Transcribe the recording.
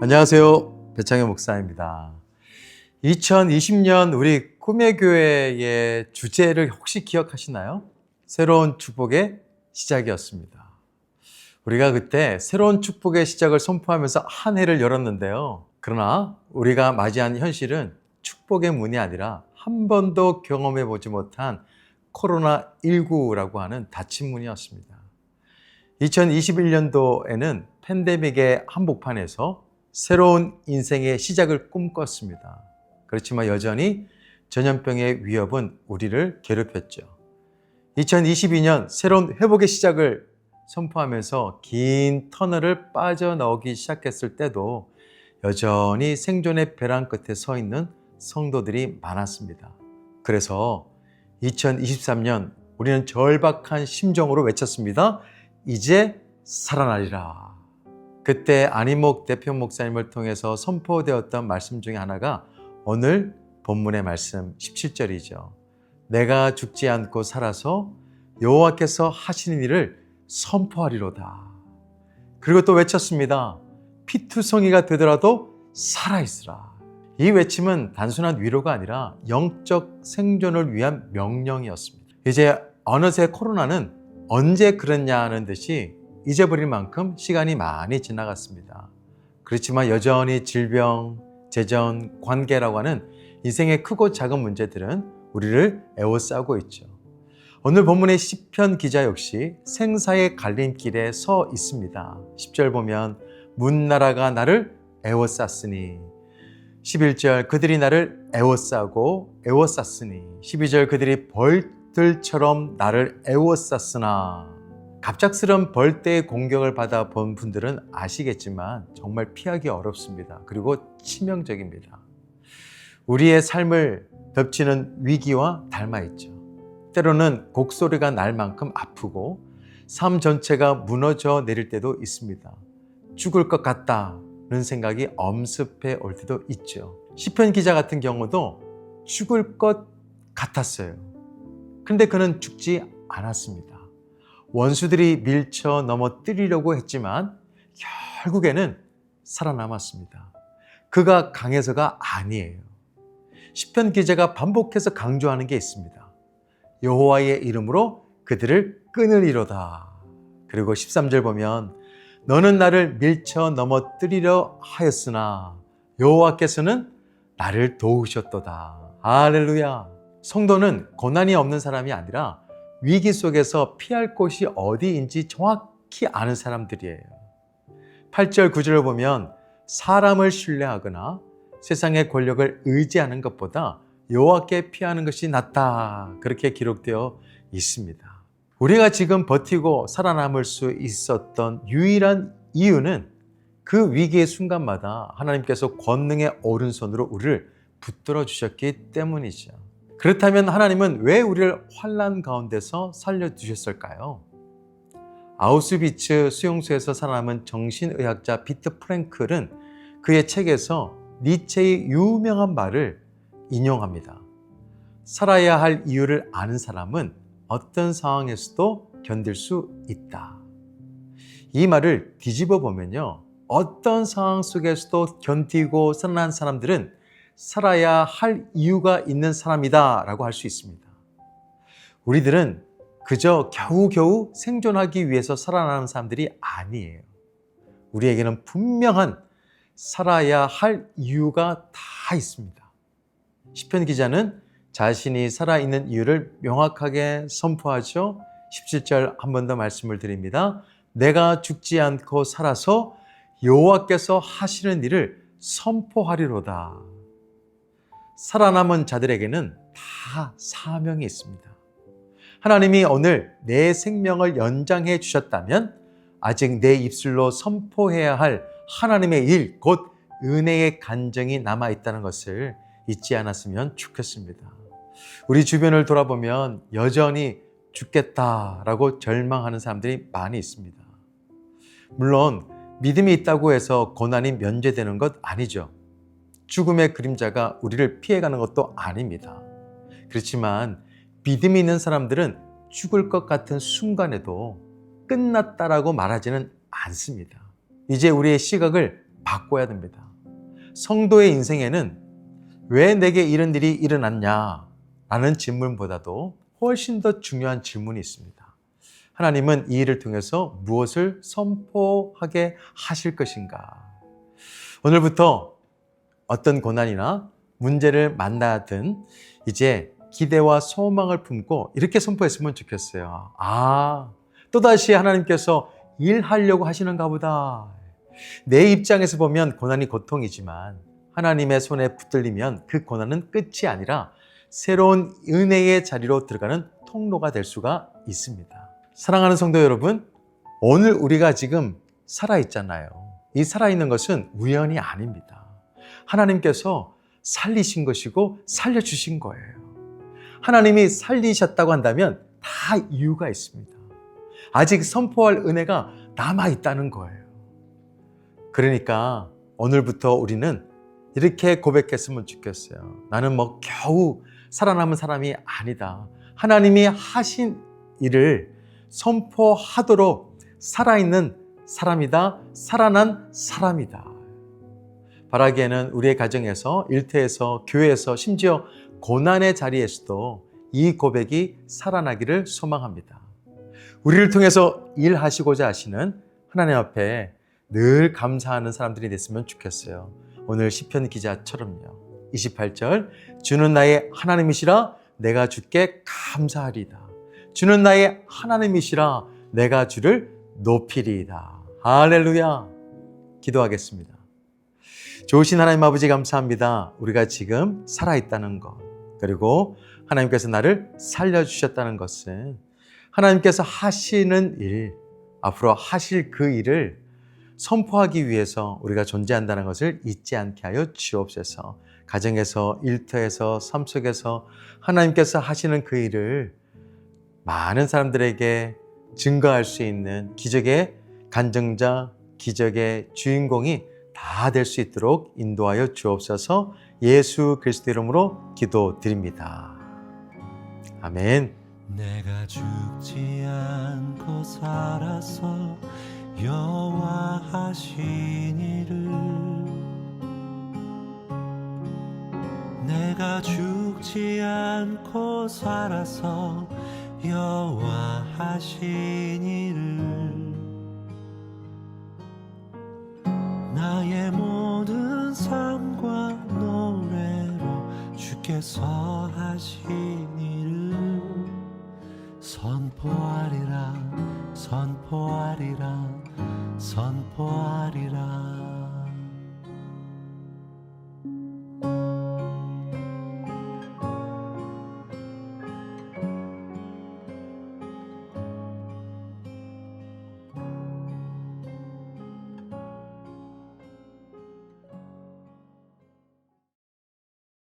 안녕하세요. 배창현 목사입니다. 2020년 우리 꿈의 교회의 주제를 혹시 기억하시나요? 새로운 축복의 시작이었습니다. 우리가 그때 새로운 축복의 시작을 선포하면서 한 해를 열었는데요. 그러나 우리가 맞이한 현실은 축복의 문이 아니라 한 번도 경험해 보지 못한 코로나19라고 하는 닫힌 문이었습니다. 2021년도에는 팬데믹의 한복판에서 새로운 인생의 시작을 꿈꿨습니다. 그렇지만 여전히 전염병의 위협은 우리를 괴롭혔죠. 2022년 새로운 회복의 시작을 선포하면서 긴 터널을 빠져나오기 시작했을 때도 여전히 생존의 벼랑 끝에 서 있는 성도들이 많았습니다. 그래서 2023년 우리는 절박한 심정으로 외쳤습니다. 이제 살아나리라. 그때 안희목 대표 목사님을 통해서 선포되었던 말씀 중에 하나가 오늘 본문의 말씀 17절이죠. 내가 죽지 않고 살아서 여호와께서 하시는 일을 선포하리로다. 그리고 또 외쳤습니다. 피투성이가 되더라도 살아있으라. 이 외침은 단순한 위로가 아니라 영적 생존을 위한 명령이었습니다. 이제 어느새 코로나는 언제 그랬냐는 듯이 잊어버릴 만큼 시간이 많이 지나갔습니다. 그렇지만 여전히 질병, 재정, 관계라고 하는 인생의 크고 작은 문제들은 우리를 에워싸고 있죠. 오늘 본문의 시편 기자 역시 생사의 갈림길에 서 있습니다. 10절 보면 문나라가 나를 에워쌌으니 11절 그들이 나를 에워싸고 에워쌌으니 12절 그들이 벌들처럼 나를 에워쌌으나 갑작스런 벌떼의 공격을 받아 본 분들은 아시겠지만 정말 피하기 어렵습니다. 그리고 치명적입니다. 우리의 삶을 덮치는 위기와 닮아있죠. 때로는 곡소리가 날 만큼 아프고 삶 전체가 무너져 내릴 때도 있습니다. 죽을 것 같다는 생각이 엄습해 올 때도 있죠. 시편 기자 같은 경우도 죽을 것 같았어요. 그런데 그는 죽지 않았습니다. 원수들이 밀쳐 넘어뜨리려고 했지만 결국에는 살아남았습니다. 그가 강해서가 아니에요. 시편 기자가 반복해서 강조하는 게 있습니다. 여호와의 이름으로 그들을 끊으리로다. 그리고 13절 보면 너는 나를 밀쳐 넘어뜨리려 하였으나 여호와께서는 나를 도우셨도다. 할렐루야. 성도는 고난이 없는 사람이 아니라 위기 속에서 피할 곳이 어디인지 정확히 아는 사람들이에요. 8절, 9절을 보면 사람을 신뢰하거나 세상의 권력을 의지하는 것보다 여호와께 피하는 것이 낫다. 그렇게 기록되어 있습니다. 우리가 지금 버티고 살아남을 수 있었던 유일한 이유는 그 위기의 순간마다 하나님께서 권능의 오른손으로 우리를 붙들어 주셨기 때문이죠. 그렇다면 하나님은 왜 우리를 환난 가운데서 살려두셨을까요? 아우슈비츠 수용소에서 살아남은 정신의학자 비트 프랭클은 그의 책에서 니체의 유명한 말을 인용합니다. 살아야 할 이유를 아는 사람은 어떤 상황에서도 견딜 수 있다. 이 말을 뒤집어 보면요. 어떤 상황 속에서도 견디고 살아난 사람들은 살아야 할 이유가 있는 사람이다 라고 할 수 있습니다. 우리들은 그저 겨우겨우 생존하기 위해서 살아나는 사람들이 아니에요. 우리에게는 분명한 살아야 할 이유가 다 있습니다. 시편 기자는 자신이 살아있는 이유를 명확하게 선포하죠. 17절 한 번 더 말씀을 드립니다. 내가 죽지 않고 살아서 여호와께서 하시는 일을 선포하리로다. 살아남은 자들에게는 다 사명이 있습니다. 하나님이 오늘 내 생명을 연장해 주셨다면 아직 내 입술로 선포해야 할 하나님의 일, 곧 은혜의 간증이 남아있다는 것을 잊지 않았으면 좋겠습니다. 우리 주변을 돌아보면 여전히 죽겠다라고 절망하는 사람들이 많이 있습니다. 물론 믿음이 있다고 해서 고난이 면제되는 것 아니죠. 죽음의 그림자가 우리를 피해가는 것도 아닙니다. 그렇지만 믿음이 있는 사람들은 죽을 것 같은 순간에도 끝났다라고 말하지는 않습니다. 이제 우리의 시각을 바꿔야 됩니다. 성도의 인생에는 왜 내게 이런 일이 일어났냐? 라는 질문보다도 훨씬 더 중요한 질문이 있습니다. 하나님은 이 일을 통해서 무엇을 선포하게 하실 것인가? 오늘부터 어떤 고난이나 문제를 만나든 이제 기대와 소망을 품고 이렇게 선포했으면 좋겠어요. 또다시 하나님께서 일하려고 하시는가 보다. 내 입장에서 보면 고난이 고통이지만 하나님의 손에 붙들리면 그 고난은 끝이 아니라 새로운 은혜의 자리로 들어가는 통로가 될 수가 있습니다. 사랑하는 성도 여러분, 오늘 우리가 지금 살아있잖아요. 이 살아있는 것은 우연이 아닙니다. 하나님께서 살리신 것이고 살려주신 거예요. 하나님이 살리셨다고 한다면 다 이유가 있습니다. 아직 선포할 은혜가 남아있다는 거예요. 그러니까 오늘부터 우리는 이렇게 고백했으면 좋겠어요. 나는 겨우 살아남은 사람이 아니다. 하나님이 하신 일을 선포하도록 살아있는 사람이다. 살아난 사람이다. 바라기에는 우리의 가정에서, 일터에서, 교회에서, 심지어 고난의 자리에서도 이 고백이 살아나기를 소망합니다. 우리를 통해서 일하시고자 하시는 하나님 앞에 늘 감사하는 사람들이 됐으면 좋겠어요. 오늘 시편 기자처럼요. 28절, 주는 나의 하나님이시라 내가 주께 감사하리이다. 주는 나의 하나님이시라 내가 주를 높이리이다. 할렐루야. 기도하겠습니다. 좋으신 하나님 아버지 감사합니다. 우리가 지금 살아있다는 것, 그리고 하나님께서 나를 살려주셨다는 것은 하나님께서 하시는 일, 앞으로 하실 그 일을 선포하기 위해서 우리가 존재한다는 것을 잊지 않게 하여 주옵소서. 가정에서, 일터에서, 삶 속에서 하나님께서 하시는 그 일을 많은 사람들에게 증거할 수 있는 기적의 간증자, 기적의 주인공이 다 될 수 있도록 인도하여 주옵소서. 예수 그리스도 이름으로 기도드립니다. 아멘. 내가 죽지 않고 살아서 여호와 하신 일을, 내가 죽지 않고 살아서 여호와 하신 일을, 나의 모든 삶과 노래로 주께서 하신 일을 선포하리라, 선포하리라, 선포하리라.